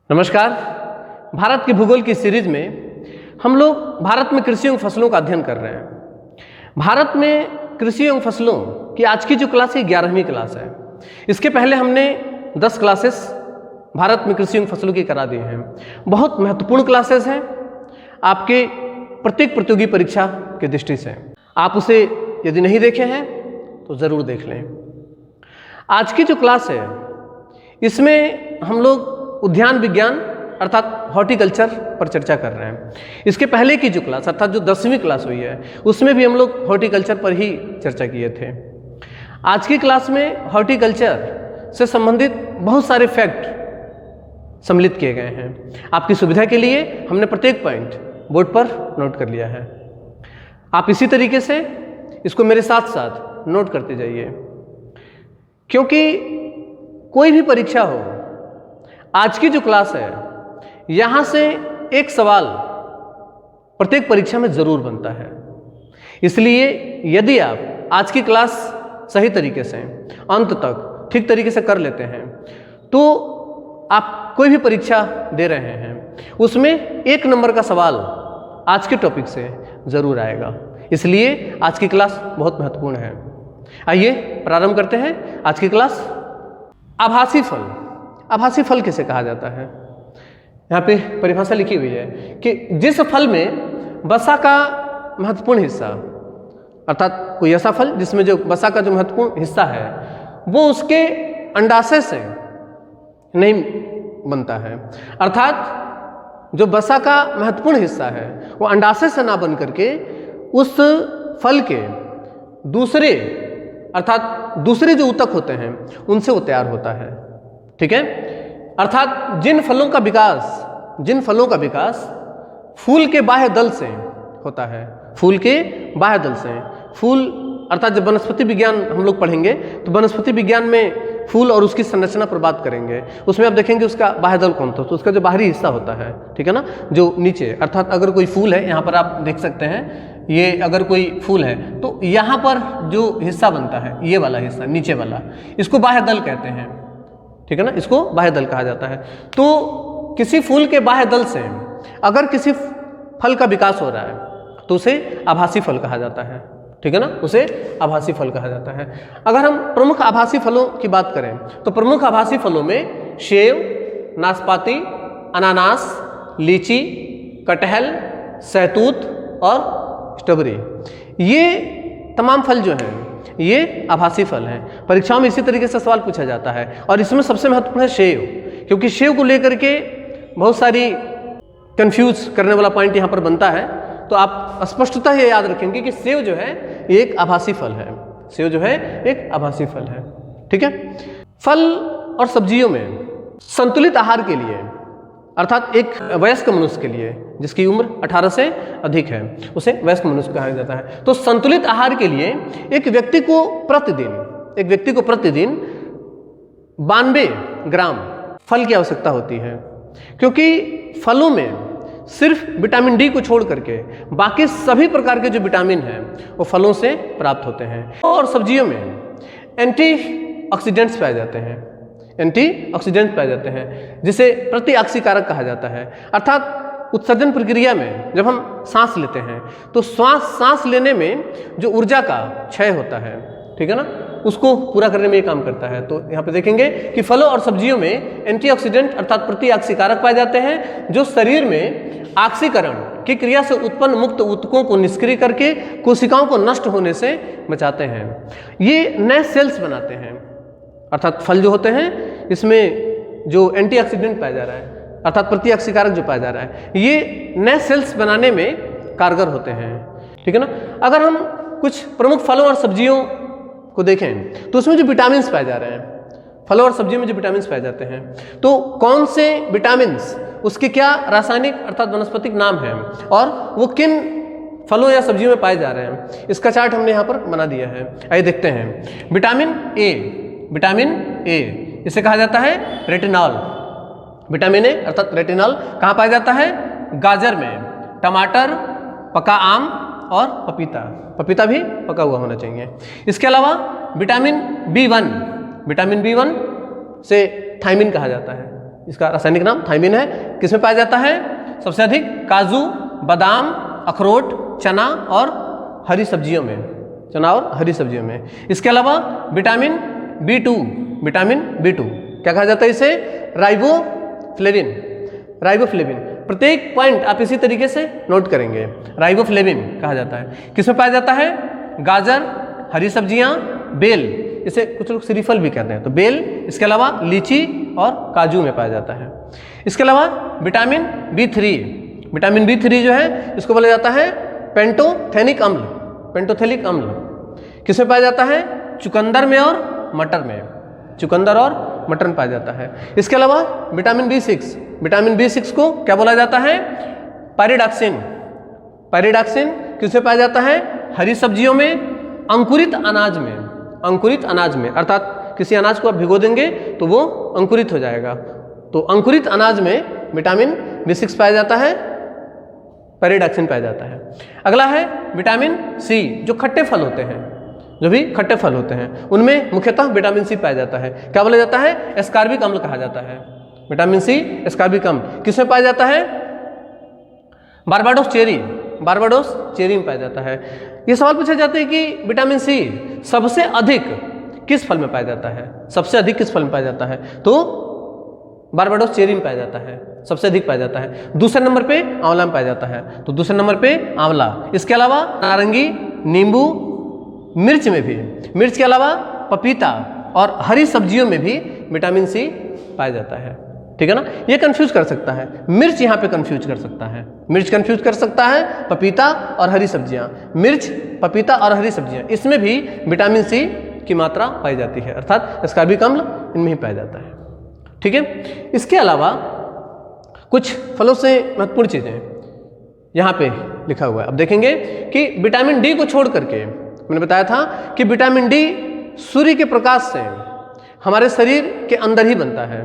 नमस्कार। भारत के भूगोल की सीरीज में हम लोग भारत में कृषि एवं फसलों का अध्ययन कर रहे हैं। भारत में कृषि एवं फसलों की आज की जो क्लास है 11वीं क्लास है। इसके पहले हमने 10 क्लासेस भारत में कृषि एवं फसलों की करा दी हैं। बहुत महत्वपूर्ण क्लासेस हैं आपके प्रत्येक प्रतियोगी परीक्षा की दृष्टि से। आप उसे यदि नहीं देखे हैं तो ज़रूर देख लें। आज की जो क्लास है इसमें हम लोग उद्यान विज्ञान अर्थात हॉर्टिकल्चर पर चर्चा कर रहे हैं। इसके पहले की जो क्लास अर्थात जो 10वीं क्लास हुई है उसमें भी हम लोग हॉर्टिकल्चर पर ही चर्चा किए थे। आज की क्लास में हॉर्टिकल्चर से संबंधित बहुत सारे फैक्ट सम्मिलित किए गए हैं। आपकी सुविधा के लिए हमने प्रत्येक पॉइंट बोर्ड पर नोट कर लिया है। आप इसी तरीके से इसको मेरे साथ साथ नोट करते जाइए, क्योंकि कोई भी परीक्षा हो, आज की जो क्लास है यहाँ से एक सवाल प्रत्येक परीक्षा में जरूर बनता है। इसलिए यदि आप आज की क्लास सही तरीके से अंत तक ठीक तरीके से कर लेते हैं तो आप कोई भी परीक्षा दे रहे हैं उसमें 1 नंबर का सवाल आज के टॉपिक से जरूर आएगा। इसलिए आज की क्लास बहुत महत्वपूर्ण है। आइए प्रारंभ करते हैं आज की क्लास। आभासी फल। आभासी फल किसे कहा जाता है? यहाँ पे परिभाषा लिखी हुई है कि जिस फल में वसा का महत्वपूर्ण हिस्सा अर्थात कोई ऐसा फल जिसमें जो वसा का जो महत्वपूर्ण हिस्सा है वो उसके अंडाशय से नहीं बनता है, अर्थात जो वसा का महत्वपूर्ण हिस्सा है वो अंडाशय से ना बन करके उस फल के दूसरे अर्थात दूसरे जो ऊतक होते हैं उनसे वो तैयार होता है। ठीक है, अर्थात जिन फलों का विकास फूल के बाह्य दल से होता है, फूल के बाह्य दल से। फूल अर्थात जब वनस्पति विज्ञान हम लोग पढ़ेंगे तो वनस्पति विज्ञान में फूल और उसकी संरचना पर बात करेंगे। उसमें आप देखेंगे उसका बाह्य दल कौन था, तो उसका जो बाहरी हिस्सा होता है, ठीक है ना, जो नीचे अर्थात अगर कोई फूल है, यहाँ पर आप देख सकते हैं, ये अगर कोई फूल है तो यहाँ पर जो हिस्सा बनता है ये वाला हिस्सा नीचे वाला, इसको बाह्य दल कहते हैं। ठीक है ना, इसको बाह्य दल कहा जाता है। तो किसी फूल के बाह्य दल से अगर किसी फल का विकास हो रहा है तो उसे आभासी फल कहा जाता है। ठीक है ना, उसे आभासी फल कहा जाता है। अगर हम प्रमुख आभासी फलों की बात करें तो प्रमुख आभासी फलों में सेब, नाशपाती, अनानास, लीची, कटहल, सहतूत और स्ट्रॉबेरी, ये तमाम फल जो हैं ये आभासी फल हैं। परीक्षाओं में इसी तरीके से सवाल पूछा जाता है और इसमें सबसे महत्वपूर्ण है सेब, क्योंकि सेब को लेकर के बहुत सारी कंफ्यूज करने वाला पॉइंट यहाँ पर बनता है। तो आप स्पष्टतः ये याद रखेंगे कि सेब जो है ये एक आभासी फल है। सेब जो है एक आभासी फल है। ठीक है, फल और सब्जियों में संतुलित आहार के लिए अर्थात एक वयस्क मनुष्य के लिए जिसकी उम्र 18 से अधिक है उसे वयस्क मनुष्य कहा जाता है। तो संतुलित आहार के लिए एक व्यक्ति को प्रतिदिन 92 ग्राम फल की आवश्यकता होती है, क्योंकि फलों में सिर्फ विटामिन डी को छोड़ करके बाकी सभी प्रकार के जो विटामिन हैं वो फलों से प्राप्त होते हैं। और सब्जियों में एंटीऑक्सीडेंट्स पाए जाते हैं, जिसे प्रतिऑक्सी कारक कहा जाता है। अर्थात उत्सर्जन प्रक्रिया में जब हम सांस लेते हैं तो सांस लेने में जो ऊर्जा का क्षय होता है, ठीक है ना, उसको पूरा करने में ये काम करता है। तो यहाँ पे देखेंगे कि फलों और सब्जियों में एंटीऑक्सीडेंट अर्थात प्रतिऑक्सी कारक पाए जाते हैं जो शरीर में ऑक्सीकरण की क्रिया से उत्पन्न मुक्त ऊतकों को निष्क्रिय करके कोशिकाओं को नष्ट होने से बचाते हैं। ये नए सेल्स बनाते हैं, अर्थात फल जो होते हैं इसमें जो एंटीऑक्सीडेंट पाया जा रहा है अर्थात प्रतिऑक्सी कारक जो पाया जा रहा है ये नए सेल्स बनाने में कारगर होते हैं। ठीक है ना, अगर हम कुछ प्रमुख फलों और सब्जियों को देखें तो उसमें जो विटामिन पाए जा रहे हैं, फलों और सब्जियों में जो विटामिन पाए जाते हैं, तो कौन से विटामिन, उसके क्या रासायनिक अर्थात वनस्पतिक नाम हैं और वो किन फलों या सब्जियों में पाए जा रहे हैं, इसका चार्ट हमने यहाँ पर बना दिया है। आइए देखते हैं। विटामिन ए इसे कहा जाता है रेटिनॉल। विटामिन ए अर्थात रेटिनॉल कहाँ पाया जाता है? गाजर में, टमाटर, पका आम और पपीता भी पका हुआ होना चाहिए। इसके अलावा विटामिन बी वन से थायमिन कहा जाता है। इसका रासायनिक नाम थायमिन है। किसमें पाया जाता है सबसे अधिक? काजू, बादाम, अखरोट, चना और हरी सब्जियों में, चना और हरी सब्जियों में। इसके अलावा विटामिन B2, विटामिन B2 क्या कहा जाता है इसे? Riboflavin, riboflavin. प्रत्येक पॉइंट आप इसी तरीके से नोट करेंगे, राइबोफ्लेविन कहा जाता है। किसमें पाया जाता है? गाजर, हरी सब्जियां, बेल, इसे कुछ लोग श्रीफल भी कहते हैं, तो बेल। इसके अलावा लीची और काजू में पाया जाता है। इसके अलावा विटामिन B3, विटामिन B3 जो है इसको बोला जाता है पेंटोथेनिक अम्ल, पेंटोथेनिक अम्ल। किसमें पाया जाता है? चुकंदर में और मटर में, चुकंदर और मटर में पाया जाता है। इसके अलावा विटामिन B6, विटामिन B6 को क्या बोला जाता है? पायरिडॉक्सिन, पायरिडॉक्सिन किसमें पाया जाता है? हरी सब्जियों में, अंकुरित अनाज में, अंकुरित अनाज में, अर्थात किसी अनाज को आप भिगो देंगे तो वो अंकुरित हो जाएगा, तो अंकुरित अनाज में विटामिन B6 पाया जाता है, पायरिडॉक्सिन पाया जाता है। अगला है विटामिन C, जो खट्टे फल होते हैं, जो भी खट्टे फल होते हैं उनमें मुख्यतः विटामिन C पाया जाता है। क्या बोला जाता है? एस्कॉर्बिक अम्ल कहा जाता है, विटामिन C एस्कॉर्बिक अम्ल। किसमें पाया जाता है? बारबाडोस चेरी, बारबाडोस चेरी में पाया जाता है। ये सवाल पूछा जाता है कि विटामिन C सबसे अधिक किस फल में पाया जाता है? सबसे अधिक किस फल में पाया जाता है? तो बारबाडोस चेरी में पाया जाता है, सबसे अधिक पाया जाता है। दूसरे नंबर पे आंवला में पाया जाता है, तो दूसरे नंबर पे आंवला। इसके अलावा नारंगी, नींबू, मिर्च में भी, मिर्च के अलावा पपीता और हरी सब्जियों में भी विटामिन C पाया जाता है। ठीक है ना, ये कंफ्यूज कर सकता है, मिर्च यहाँ पे कंफ्यूज कर सकता है, मिर्च कंफ्यूज कर सकता है, पपीता और हरी सब्जियाँ, मिर्च, पपीता और हरी सब्जियाँ, इसमें भी विटामिन C की मात्रा पाई जाती है, अर्थात एस्कॉर्बिक अम्ल इनमें ही पाया जाता है। ठीक है, इसके अलावा कुछ फलों से महत्वपूर्ण चीज़ें यहाँ पे लिखा हुआ है। अब देखेंगे कि विटामिन D को छोड़ करके, मैंने बताया था कि विटामिन D सूर्य के प्रकाश से हमारे शरीर के अंदर ही बनता है,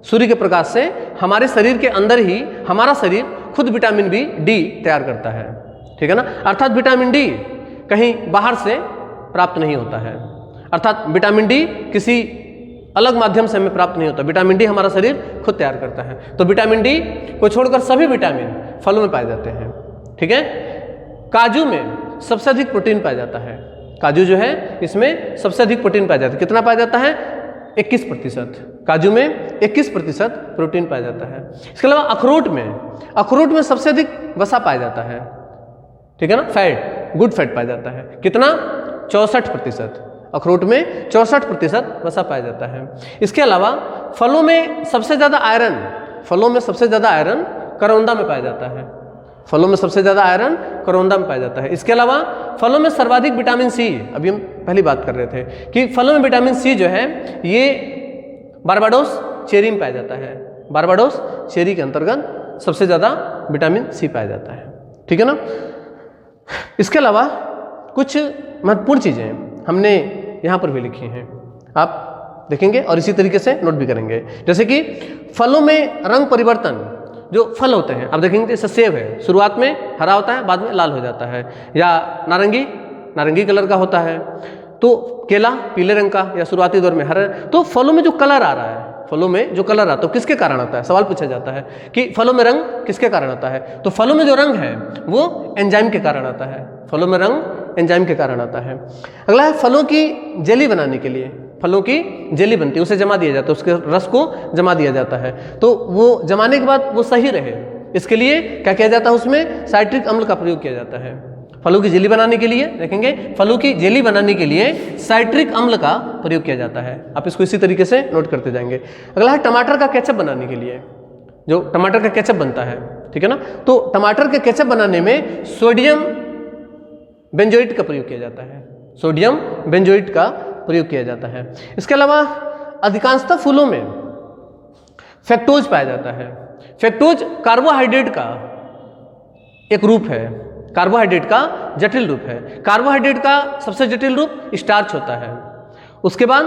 सूर्य के प्रकाश से हमारे शरीर के अंदर ही हमारा शरीर खुद विटामिन D तैयार करता है। ठीक है ना, अर्थात विटामिन D कहीं बाहर से प्राप्त नहीं होता है, अर्थात विटामिन D किसी अलग माध्यम से हमें प्राप्त नहीं होता, विटामिन D हमारा शरीर खुद तैयार करता है। तो विटामिन D को छोड़कर सभी विटामिन फलों में पाए जाते हैं। ठीक है, काजू में सबसे अधिक प्रोटीन पाया जाता है, काजू जो है इसमें सबसे अधिक प्रोटीन पाया जाता है। कितना पाया जाता है? 21%, काजू में 21% प्रोटीन पाया जाता है। इसके अलावा अखरोट में सबसे अधिक वसा पाया जाता है। ठीक है ना, फैट, गुड फैट पाया जाता है। कितना? 64%, अखरोट में 64% वसा पाया जाता है। इसके अलावा फलों में सबसे ज़्यादा आयरन, फलों में सबसे ज़्यादा आयरन करौंदा में पाया जाता है, फलों में सबसे ज़्यादा आयरन करौंदा में पाया जाता है। इसके अलावा फलों में सर्वाधिक विटामिन C, अभी हम पहली बात कर रहे थे कि फलों में विटामिन C जो है ये बारबाडोस चेरी में पाया जाता है, बारबाडोस चेरी के अंतर्गत सबसे ज़्यादा विटामिन C पाया जाता है। ठीक है ना, इसके अलावा कुछ महत्वपूर्ण चीज़ें हमने यहाँ पर भी लिखी हैं, आप देखेंगे और इसी तरीके से नोट भी करेंगे। जैसे कि फलों में रंग परिवर्तन, जो फल होते हैं आप देखेंगे, जैसे सेब है, शुरुआत में हरा होता है, बाद में लाल हो जाता है, या नारंगी कलर का होता है, तो केला पीले रंग का या शुरुआती दौर में हरा। तो फलों में जो कलर आ रहा है, फलों में जो कलर आता है, तो किसके कारण आता है? सवाल पूछा जाता है कि फलों में रंग किसके कारण आता है? तो फलों में जो रंग है वो एंजाइम के कारण आता है, फलों में रंग एंजाइम के कारण आता है। अगला है फलों की जेली बनाने के लिए, फलों की जेली बनती है, उसे जमा दिया जाता है, उसके रस को जमा दिया जाता है, तो वो जमाने के बाद वो सही रहे, इसके लिए क्या किया जाता है? उसमें साइट्रिक अम्ल का प्रयोग किया जाता है। फलों की जेली बनाने के लिए देखेंगे, फलों की जेली बनाने के लिए साइट्रिक अम्ल का प्रयोग किया जाता है। आप इसको इसी तरीके से नोट करते जाएंगे। अगला है टमाटर का केचप बनाने के लिए, जो टमाटर का केचप बनता है, ठीक है ना, तो टमाटर के केचप बनाने में सोडियम बेंजोएट का प्रयोग किया जाता है, सोडियम बेंजोएट का प्रयोग किया जाता है। इसके अलावा अधिकांशतः फूलों में फ्रक्टोज पाया जाता है। फ्रक्टोज कार्बोहाइड्रेट का एक रूप है, कार्बोहाइड्रेट का जटिल रूप है। कार्बोहाइड्रेट का सबसे जटिल रूप स्टार्च होता है, उसके बाद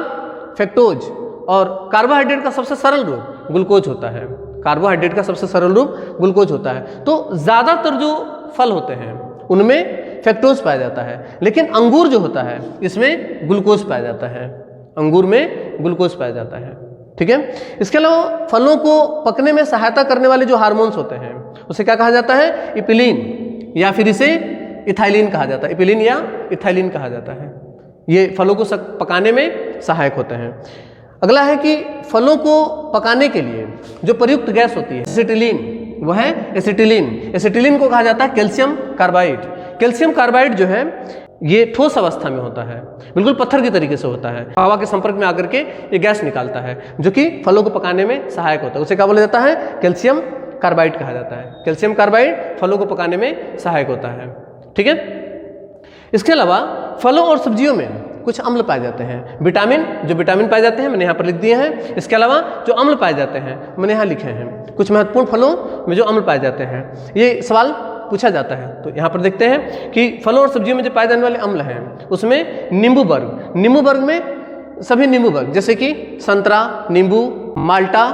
फ्रक्टोज, और कार्बोहाइड्रेट का सबसे सरल रूप ग्लूकोज होता है, कार्बोहाइड्रेट का सबसे सरल रूप ग्लूकोज होता है। तो ज़्यादातर जो फल होते हैं उनमें फ्रक्टोज पाया जाता है, लेकिन अंगूर जो होता है इसमें ग्लूकोज पाया जाता है, अंगूर में ग्लूकोज पाया जाता है। ठीक है। इसके अलावा फलों को पकने में सहायता करने वाले जो हार्मोन्स होते हैं उसे क्या कहा जाता है? इपिलिन, या फिर इसे इथाइलिन कहा जाता है। इपिलिन या इथाइलिन कहा जाता है। ये फलों को पकाने में सहायक होते हैं। अगला है कि फलों को पकाने के लिए जो प्रयुक्त गैस होती है एसिटिलीन, वह है एसिटिलीन। एसिटिलीन को कहा जाता है कैल्शियम कार्बाइड। कैल्शियम कार्बाइड जो है ये ठोस अवस्था में होता है, बिल्कुल पत्थर के तरीके से होता है। हवा के संपर्क में आकर के ये गैस निकालता है जो कि फलों को पकाने में सहायक होता है। उसे क्या बोला जाता है? कैल्शियम कार्बाइड कहा जाता है। कैल्शियम कार्बाइड फलों को पकाने में सहायक होता है। ठीक है। इसके अलावा फलों और सब्जियों में कुछ अम्ल पाए जाते हैं। विटामिन पाए जाते हैं, मैंने यहाँ पर लिख दिए हैं। इसके अलावा जो अम्ल पाए जाते हैं मैंने यहाँ लिखे हैं। कुछ महत्वपूर्ण फलों में जो अम्ल पाए जाते हैं, ये सवाल पूछा जाता है। तो यहाँ पर देखते हैं कि फलों और सब्जियों में जो पाए जाने वाले अम्ल हैं उसमें नींबू वर्ग में सभी नींबू वर्ग जैसे कि संतरा, नींबू, माल्टा,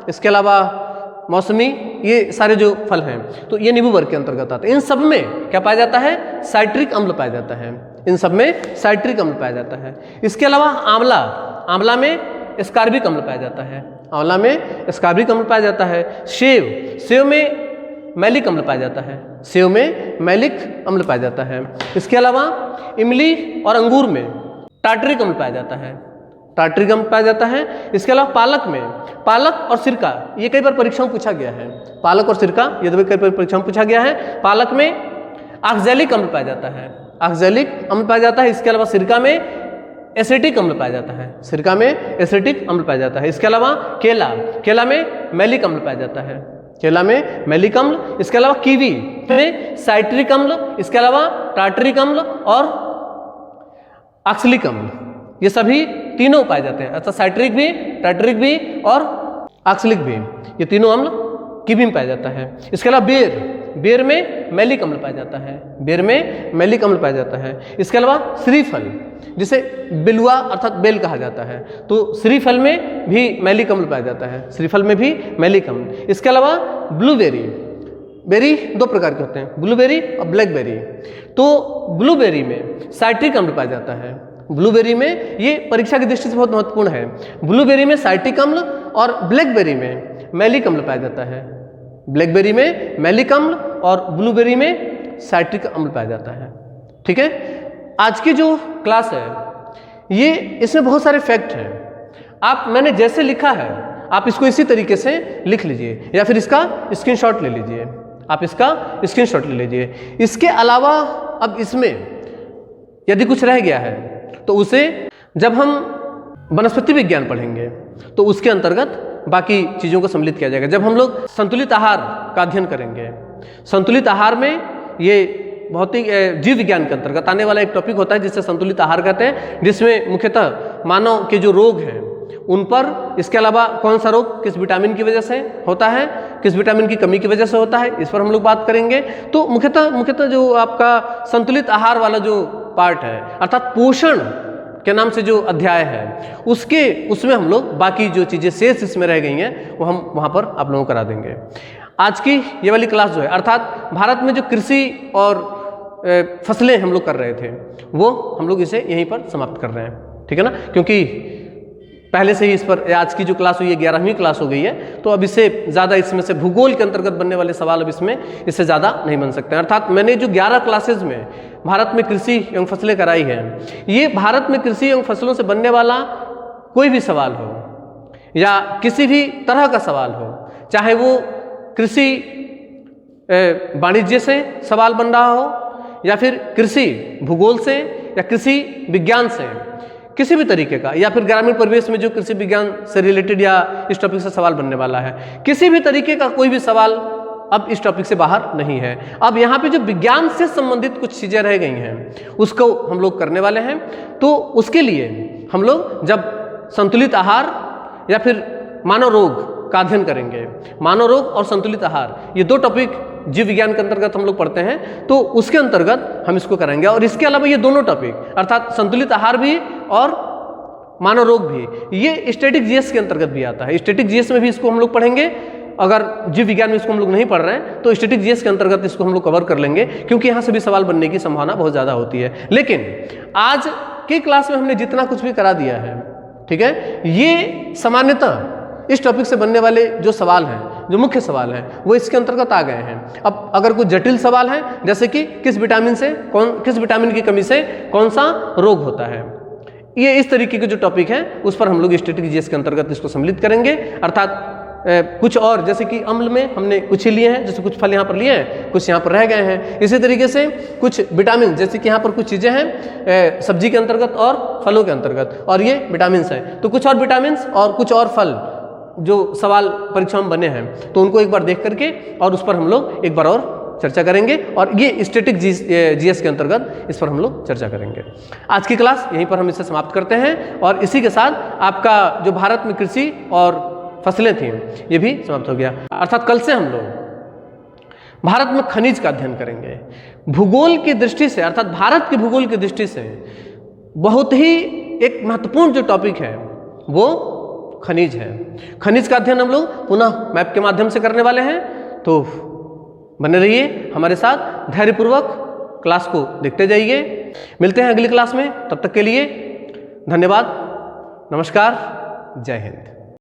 इसके अलावा मौसमी, ये सारे जो फल हैं तो ये नींबू वर्ग के अंतर्गत आते हैं। इन सब में क्या पाया जाता है? साइट्रिक अम्ल पाया जाता है। इन सब में साइट्रिक अम्ल पाया जाता है। इसके अलावा आंवला में एस्कार्बिक अम्ल पाया जाता है। आंवला में एस्कार्बिक अम्ल पाया जाता है। सेव में मैलिक अम्ल पाया जाता है। सेव में मैलिक अम्ल पाया जाता है। इसके अलावा इमली और अंगूर में टार्टरिक अम्ल पाया जाता है। टार्टरिक अम्ल पाया जाता है। इसके अलावा पालक और सिरका, ये कई बार परीक्षाओं में पूछा गया है। पालक और सिरका ये दो कई बार परीक्षाओं में पूछा गया है। पालक में ऑक्सैलिक अम्ल पाया जाता है। ऑक्सैलिक अम्ल पाया जाता है। इसके अलावा सिरका में एसिटिक अम्ल पाया जाता है। सिरका में एसिटिक अम्ल पाया जाता है। इसके अलावा केला में मैलिक अम्ल पाया जाता है। केला में मैलिक अम्ल। इसके अलावा कीवी में साइट्रिक अम्ल, इसके अलावा टार्टरिक अम्ल और ऑक्सैलिक अम्ल, ये सभी तीनों पाए जाते हैं। अर्थात साइट्रिक भी, टार्टरिक भी और ऑक्सैलिक भी, ये तीनों अम्ल कीवी में पाया जाता है। इसके अलावा बेर में मैलिक अम्ल पाया जाता है। बेर में मैलिक अम्ल पाया जाता है। इसके अलावा श्रीफल, जिसे बिलुआ अर्थात बेल कहा जाता है, तो श्रीफल में भी मैलिक अम्ल पाया जाता है। श्रीफल में भी मैलिक अम्ल। इसके अलावा बेरी दो प्रकार के होते हैं, ब्लूबेरी और ब्लैकबेरी। तो ब्लूबेरी में साइट्रिक अम्ल पाया जाता है। ब्लूबेरी में, ये परीक्षा की दृष्टि से बहुत महत्वपूर्ण है, ब्लूबेरी में साइट्रिक अम्ल और ब्लैकबेरी में मैलिक अम्ल पाया जाता है। ब्लैकबेरी में मैलिक अम्ल और ब्लूबेरी में साइट्रिक अम्ल पाया जाता है। ठीक है। आज की जो क्लास है ये, इसमें बहुत सारे फैक्ट हैं। मैंने जैसे लिखा है आप इसको इसी तरीके से लिख लीजिए या फिर इसका स्क्रीनशॉट ले लीजिए। आप इसका स्क्रीनशॉट ले लीजिए। इसके अलावा अब इसमें यदि कुछ रह गया है तो उसे जब हम वनस्पति विज्ञान पढ़ेंगे तो उसके अंतर्गत बाकी चीज़ों को सम्मिलित किया जाएगा। जब हम लोग संतुलित आहार का अध्ययन करेंगे, संतुलित आहार में ये भौतिक जीव विज्ञान के अंतर्गत आने वाला एक टॉपिक होता है जिसे संतुलित आहार कहते हैं, जिसमें मुख्यतः मानव के जो रोग हैं उन पर, इसके अलावा कौन सा रोग किस विटामिन की वजह से होता है, किस विटामिन की कमी की वजह से होता है, इस पर हम लोग बात करेंगे। तो मुख्यतः जो आपका संतुलित आहार वाला जो पार्ट है अर्थात पोषण के नाम से जो अध्याय है उसमें हम लोग बाकी जो चीज़ें शेष इसमें रह गई हैं वो हम वहाँ पर आप लोगों को करा देंगे। आज की ये वाली क्लास जो है अर्थात भारत में जो कृषि और फसलें हम लोग कर रहे थे वो हम लोग इसे यहीं पर समाप्त कर रहे हैं। ठीक है ना, क्योंकि पहले से ही इस पर आज की जो क्लास हुई है 11वीं क्लास हो गई है, तो अब इससे ज़्यादा इसमें से भूगोल के अंतर्गत बनने वाले सवाल अब इससे ज़्यादा नहीं बन सकते हैं। अर्थात मैंने जो 11 क्लासेज में भारत में कृषि एवं फसलें कराई हैं, ये भारत में कृषि एवं फसलों से बनने वाला कोई भी सवाल हो या किसी भी तरह का सवाल हो, चाहे वो कृषि वाणिज्य से सवाल बन रहा हो या फिर कृषि भूगोल से या कृषि विज्ञान से, किसी भी तरीके का, या फिर ग्रामीण परिवेश में जो कृषि विज्ञान से रिलेटेड या इस टॉपिक से सवाल बनने वाला है, किसी भी तरीके का कोई भी सवाल अब इस टॉपिक से बाहर नहीं है। अब यहाँ पे जो विज्ञान से संबंधित कुछ चीज़ें रह गई हैं उसको हम लोग करने वाले हैं। तो उसके लिए हम लोग जब संतुलित आहार या फिर मानव रोग का अध्ययन करेंगे, मानव रोग और संतुलित आहार, ये दो टॉपिक जीव विज्ञान के अंतर्गत हम लोग पढ़ते हैं, तो उसके अंतर्गत हम इसको कराएंगे। और इसके अलावा ये दोनों टॉपिक अर्थात संतुलित आहार भी और मानव रोग भी, ये स्टैटिक जीएस के अंतर्गत भी आता है। स्टैटिक जीएस में भी इसको हम लोग पढ़ेंगे। अगर जीव विज्ञान में इसको हम लोग नहीं पढ़ रहे हैं तो स्टैटिक जीएस के अंतर्गत इसको हम लोग कवर कर लेंगे, क्योंकि यहाँ से भी सवाल बनने की संभावना बहुत ज़्यादा होती है। लेकिन आज की क्लास में हमने जितना कुछ भी करा दिया है ठीक है, ये सामान्यतः इस टॉपिक से बनने वाले जो सवाल हैं, जो मुख्य सवाल हैं, वो इसके अंतर्गत आ गए हैं। अब अगर कुछ जटिल सवाल हैं, जैसे कि किस विटामिन की कमी से कौन सा रोग होता है, ये इस तरीके के जो टॉपिक हैं उस पर हम लोग स्टैटिक जीएस के अंतर्गत इसको सम्मिलित करेंगे। अर्थात कुछ और, जैसे कि अम्ल में हमने कुछ ही लिए हैं, जैसे कुछ फल यहाँ पर लिए हैं, कुछ यहाँ पर रह गए हैं। इसी तरीके से कुछ विटामिन, जैसे कि यहाँ पर कुछ चीज़ें हैं सब्जी के अंतर्गत और फलों के अंतर्गत, और ये विटामिन्स हैं, तो कुछ और विटामिन्स और कुछ और फल जो सवाल परीक्षा में बने हैं, तो उनको एक बार देख करके और उस पर हम लोग एक बार और चर्चा करेंगे, और ये स्टैटिक जीएस के अंतर्गत इस पर हम लोग चर्चा करेंगे। आज की क्लास यहीं पर हम इसे समाप्त करते हैं, और इसी के साथ आपका जो भारत में कृषि और फसलें थी ये भी समाप्त हो गया। अर्थात कल से हम लोग भारत में खनिज का अध्ययन करेंगे। भूगोल की दृष्टि से, अर्थात भारत के भूगोल की दृष्टि से बहुत ही एक महत्वपूर्ण जो टॉपिक है वो खनिज है। खनिज का अध्ययन हम लोग पुनः मैप के माध्यम से करने वाले हैं, तो बने रहिए हमारे साथ, धैर्यपूर्वक क्लास को देखते जाइए। मिलते हैं अगली क्लास में, तब तक के लिए धन्यवाद, नमस्कार, जय हिंद।